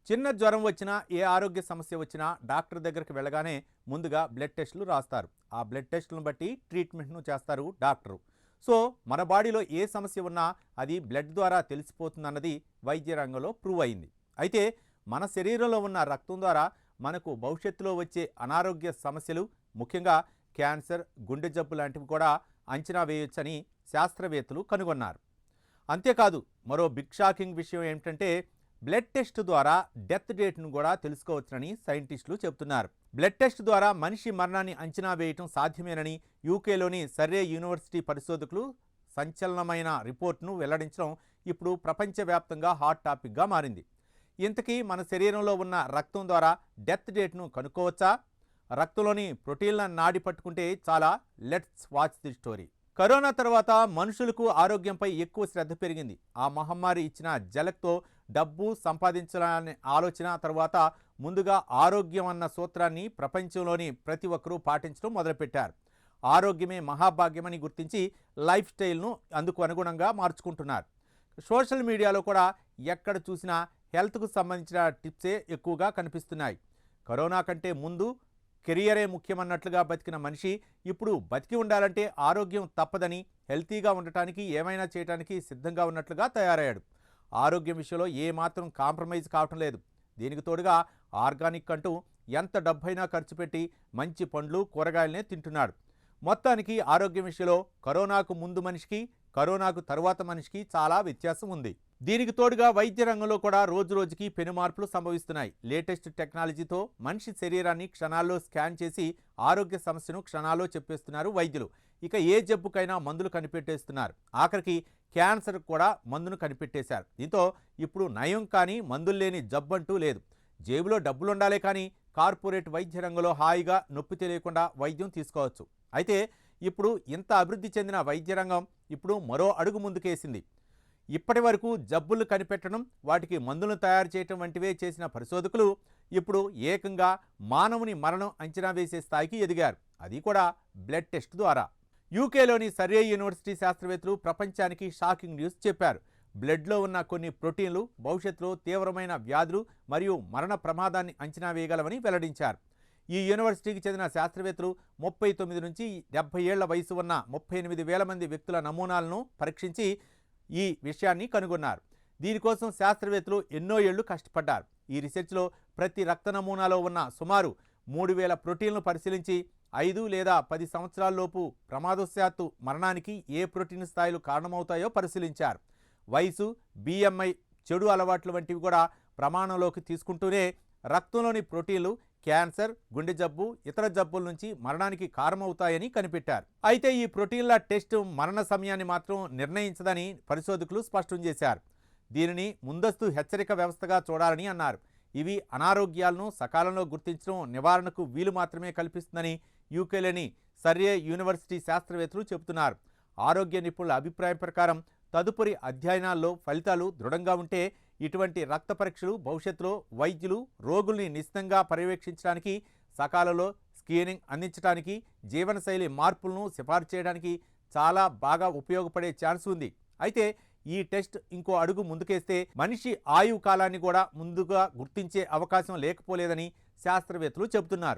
చిన్న జ్వరం వచ్చినా ఏ ఆరోగ్య సమస్య వచ్చినా డాక్టర్ దగ్గరికి వెళ్ళగానే ముందుగా బ్లడ్ టెస్టులు రాస్తారు. ఆ బ్లడ్ టెస్టులను బట్టి ట్రీట్మెంట్ను చేస్తారు డాక్టరు. సో మన బాడీలో ఏ సమస్య ఉన్నా అది బ్లడ్ ద్వారా తెలిసిపోతుందన్నది వైద్య రంగంలో ప్రూవ్ అయింది. అయితే మన శరీరంలో ఉన్న రక్తం ద్వారా మనకు భవిష్యత్తులో వచ్చే అనారోగ్య సమస్యలు, ముఖ్యంగా క్యాన్సర్, గుండె జబ్బు లాంటివి కూడా అంచనా వేయొచ్చని శాస్త్రవేత్తలు కనుగొన్నారు. అంతేకాదు, మరో బిగ్ షాకింగ్ విషయం ఏమిటంటే బ్లడ్ టెస్ట్ ద్వారా డెత్ డేట్ను కూడా తెలుసుకోవచ్చునని సైంటిస్టులు చెబుతున్నారు. బ్లడ్ టెస్ట్ ద్వారా మనిషి మరణాన్ని అంచనా వేయటం సాధ్యమేనని యూకేలోని సర్రే యూనివర్సిటీ పరిశోధకులు సంచలనమైన రిపోర్ట్ను వెల్లడించడం ఇప్పుడు ప్రపంచవ్యాప్తంగా హాట్ టాపిక్గా మారింది. ఇంతకీ మన శరీరంలో ఉన్న రక్తం ద్వారా డెత్ డేట్ను కనుక్కోవచ్చా? రక్తంలోని ప్రోటీన్లను నాడి పట్టుకుంటే చాలా. Let's watch the story. Corona తర్వాత మనుషులకు ఆరోగ్యంపై ఎక్కువ శ్రద్ధ పెరిగింది. ఆ మహమ్మారి ఇచ్చిన జలక్తో డబ్బు సంపాదించాలనే ఆలోచన తర్వాత ముందుగా ఆరోగ్యం అన్న సూత్రాన్ని ప్రపంచంలోని ప్రతి ఒక్కరూ పాటించడం మొదలుపెట్టారు. ఆరోగ్యమే మహాభాగ్యమని గుర్తించి లైఫ్ స్టైల్ను అందుకు అనుగుణంగా మార్చుకుంటున్నారు. సోషల్ మీడియాలో కూడా ఎక్కడ చూసినా హెల్త్కు సంబంధించిన టిప్సే ఎక్కువగా కనిపిస్తున్నాయి. కరోనా కంటే ముందు కెరియరే ముఖ్యమన్నట్లుగా బతికిన మనిషి ఇప్పుడు బతికి ఉండాలంటే ఆరోగ్యం తప్పదని, హెల్తీగా ఉండటానికి ఏమైనా చేయడానికి సిద్ధంగా ఉన్నట్లుగా తయారయ్యాడు. ఆరోగ్యం విషయంలో ఏమాత్రం కాంప్రమైజ్ కావటం లేదు. దీనికి తోడుగా ఆర్గానిక్ అంటూ ఎంత డబ్బైనా ఖర్చు పెట్టి మంచి పండ్లు, కూరగాయలనే తింటున్నాడు. మొత్తానికి ఆరోగ్యం విషయంలో కరోనాకు ముందు మనిషికి, కరోనాకు తరువాత మనిషికి చాలా వ్యత్యాసం ఉంది. దీనికి తోడుగా వైద్య రంగంలో కూడా రోజురోజుకి పెను మార్పులు సంభవిస్తున్నాయి. లేటెస్ట్ టెక్నాలజీతో మనిషి శరీరాన్ని క్షణాల్లో స్కాన్ చేసి ఆరోగ్య సమస్యను క్షణాల్లో చెప్పేస్తున్నారు వైద్యులు. ఇక ఏ జబ్బుకైనా మందులు కనిపెట్టేస్తున్నారు. ఆఖరికి క్యాన్సర్ కూడా మందును కనిపెట్టేశారు. దీంతో ఇప్పుడు నయం కానీ మందులు లేని జబ్బు అంటూ లేదు. జేబులో డబ్బులు ఉండాలే కానీ కార్పొరేట్ వైద్య రంగంలో హాయిగా నొప్పి తెలియకుండా వైద్యం తీసుకోవచ్చు. అయితే ఇప్పుడు ఇంత అభివృద్ధి చెందిన వైద్య రంగం ఇప్పుడు మరో అడుగు ముందుకేసింది. ఇప్పటి వరకు జబ్బులు కనిపెట్టడం, వాటికి మందులను తయారు చేయటం వంటివే చేసిన పరిశోధకులు ఇప్పుడు ఏకంగా మానవుని మరణం అంచనా వేసే స్థాయికి ఎదిగారు. అది కూడా బ్లడ్ టెస్ట్ ద్వారా. యూకేలోని సర్రే యూనివర్సిటీ శాస్త్రవేత్తలు ప్రపంచానికి షాకింగ్ న్యూస్ చెప్పారు. బ్లడ్లో ఉన్న కొన్ని ప్రోటీన్లు భవిష్యత్తులో తీవ్రమైన వ్యాధులు మరియు మరణ ప్రమాదాన్ని అంచనా వేయగలవని వెల్లడించారు. ఈ యూనివర్సిటీకి చెందిన శాస్త్రవేత్తలు 39 నుంచి 70 ఏళ్ల వయసు ఉన్న 38,000 మంది వ్యక్తుల నమూనాలను పరీక్షించి ఈ విషయాన్ని కనుగొన్నారు. దీనికోసం శాస్త్రవేత్తలు ఎన్నో ఏళ్లు కష్టపడ్డారు. ఈ రీసెర్చ్లో ప్రతి రక్త నమూనాలో ఉన్న సుమారు 3,000 ప్రోటీన్లను పరిశీలించి 5 లేదా 10 సంవత్సరాల్లోపు ప్రమాదవశాత్తు మరణానికి ఏ ప్రోటీన్ స్థాయిలు కారణమవుతాయో పరిశీలించారు. వయసు, BMI, చెడు అలవాట్ల వంటివి కూడా ప్రమాణంలోకి తీసుకుంటూనే రక్తంలోని ప్రోటీన్లు క్యాన్సర్, గుండె జబ్బు, ఇతర జబ్బుల నుంచి మరణానికి కారణమవుతాయని కనిపెట్టారు. అయితే ఈ ప్రోటీన్ల టెస్ట్ మరణ సమయాన్ని మాత్రం నిర్ణయించదని పరిశోధకులు స్పష్టం చేశారు. దీనిని ముందస్తు హెచ్చరిక వ్యవస్థగా చూడాలని అన్నారు. ఇవి అనారోగ్యాలను సకాలంలో గుర్తించడం, నివారణకు వీలు మాత్రమే కల్పిస్తుందని యూకేలోని సర్రే యూనివర్సిటీ శాస్త్రవేత్తలు చెబుతున్నారు. ఆరోగ్య నిపుణుల అభిప్రాయం ప్రకారం తదుపరి అధ్యయనాల్లో ఫలితాలు దృఢంగా ఉంటే ఇటువంటి రక్త పరీక్షలు భవిష్యత్తులో వైద్యులు రోగుల్ని నిశ్చితంగా పర్యవేక్షించడానికి, సకాలంలో స్క్రీనింగ్ అందించడానికి, జీవనశైలి మార్పులను సిఫార్సు చేయడానికి చాలా బాగా ఉపయోగపడే ఛాన్స్ ఉంది. అయితే ఈ టెస్ట్ ఇంకో అడుగు ముందుకేస్తే మనిషి ఆయువు కాలాన్ని కూడా ముందుగా గుర్తించే అవకాశం లేకపోలేదని శాస్త్రవేత్తలు చెబుతున్నారు.